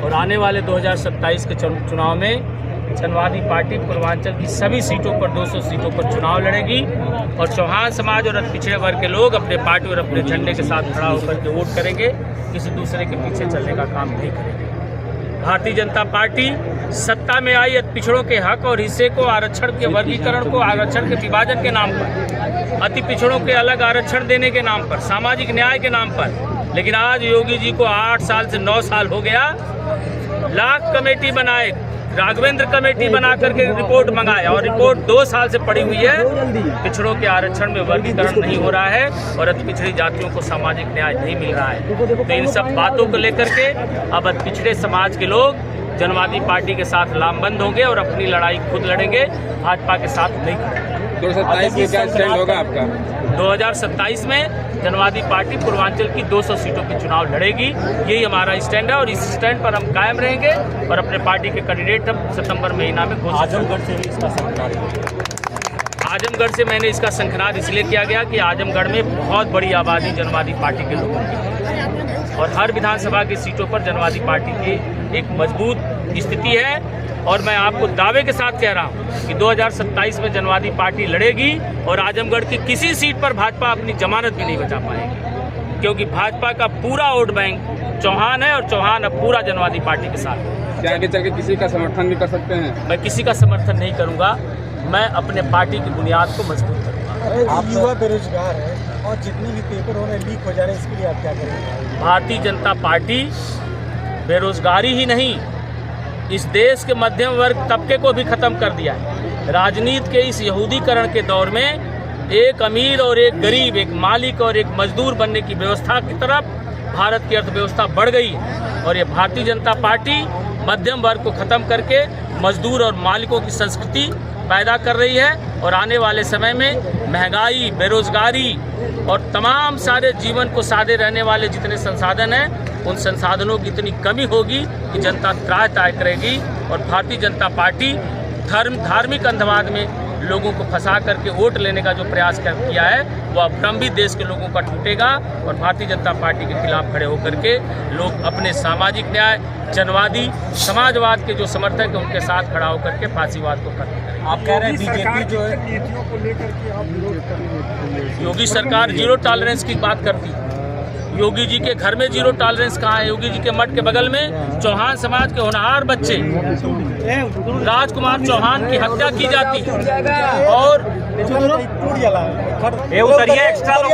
और आने वाले 2027 के चुनाव में जनवादी पार्टी पूर्वांचल की सभी सीटों पर 200 सीटों पर चुनाव लड़ेगी और चौहान समाज और पिछड़े वर्ग के लोग अपने पार्टी और अपने झंडे के साथ खड़ा होकर के वोट करेंगे। किसी दूसरे के पीछे चलने का काम नहीं करेंगे। भारतीय जनता पार्टी सत्ता में आई पिछड़ों के हक और हिस्से को, आरक्षण के वर्गीकरण को, आरक्षण के विभाजन के नाम पर, अति पिछड़ों के अलग आरक्षण देने के नाम पर, सामाजिक न्याय के नाम पर। लेकिन आज योगी जी को 8 साल से 9 साल हो गया, लाख कमेटी बनाए, राघवेंद्र कमेटी बना करके रिपोर्ट मंगाया और रिपोर्ट 2 साल से पड़ी हुई है। पिछड़ों के आरक्षण में वर्गीकरण नहीं हो रहा है और अति पिछड़ी जातियों को सामाजिक न्याय नहीं मिल रहा है। तो इन सब बातों को लेकर के अब अति पिछड़े समाज के लोग जनवादी पार्टी के साथ लामबंद होंगे और अपनी लड़ाई खुद लड़ेंगे, भाजपा के साथ नहीं खड़ेंगे। 2027 में क्या स्टैंड होगा आपका? 2027 में जनवादी पार्टी पूर्वांचल की 200 सीटों के चुनाव लड़ेगी। यही हमारा स्टैंड है और इस स्टैंड पर हम कायम रहेंगे और अपने पार्टी के कैंडिडेट हम सितंबर महीना में घोषित। आजमगढ़ से भी इसका शंखनाद, आजमगढ़ से मैंने इसका शंखनाद इसलिए किया गया कि आजमगढ़ में बहुत बड़ी आबादी जनवादी पार्टी के लोगों की है और हर विधानसभा की सीटों पर जनवादी पार्टी की एक मजबूत स्थिति है। और मैं आपको दावे के साथ कह रहा हूं कि 2027 में जनवादी पार्टी लड़ेगी और आजमगढ़ की किसी सीट पर भाजपा अपनी जमानत भी नहीं बचा पाएगी, क्योंकि भाजपा का पूरा वोट बैंक चौहान है और चौहान अब पूरा जनवादी पार्टी के साथ है। क्या आगे चल के किसी का समर्थन भी कर सकते हैं? मैं किसी का समर्थन नहीं करूंगा, मैं अपने पार्टी की बुनियाद को मजबूत करूंगा। आप युवा बेरोजगार हैं और जितनी भी पेपर हो रहे लीक हो जा रहे हैं, इसके लिए आप क्या करेंगे? भारतीय जनता पार्टी बेरोजगारी ही नहीं, इस देश के मध्यम वर्ग तबके को भी खत्म कर दिया है। राजनीति के इस यहूदीकरण के दौर में एक अमीर और एक गरीब, एक मालिक और एक मजदूर बनने की व्यवस्था की तरफ भारत की अर्थव्यवस्था बढ़ गई है और ये भारतीय जनता पार्टी मध्यम वर्ग को खत्म करके मजदूर और मालिकों की संस्कृति पैदा कर रही है। और आने वाले समय में महंगाई, बेरोजगारी और तमाम सारे जीवन को सादे रहने वाले जितने संसाधन हैं, उन संसाधनों की इतनी कमी होगी कि जनता त्राह करेगी और भारतीय जनता पार्टी धार्मिक अंधवाद में लोगों को फंसा करके वोट लेने का जो प्रयास किया है वो अब भ्रम भी देश के लोगों का टूटेगा और भारतीय जनता पार्टी के खिलाफ खड़े होकर के लोग अपने सामाजिक न्याय, जनवादी, समाजवाद के जो समर्थक हैं उनके साथ खड़ा होकर के फांसीवाद को खत्म करेंगे। आप कह रहे हैं बीजेपी जो है नीतियों को लेकर के आप विरोध कर रहे हैं। योगी सरकार जीरो टॉलरेंस की बात करती है। योगी जी के घर में जीरो टॉलरेंस कहाँ है? योगी जी के मठ के बगल में चौहान समाज के होनहार बच्चे राजकुमार चौहान की हत्या की जाती है और उतरिए एक्स्ट्रा लोग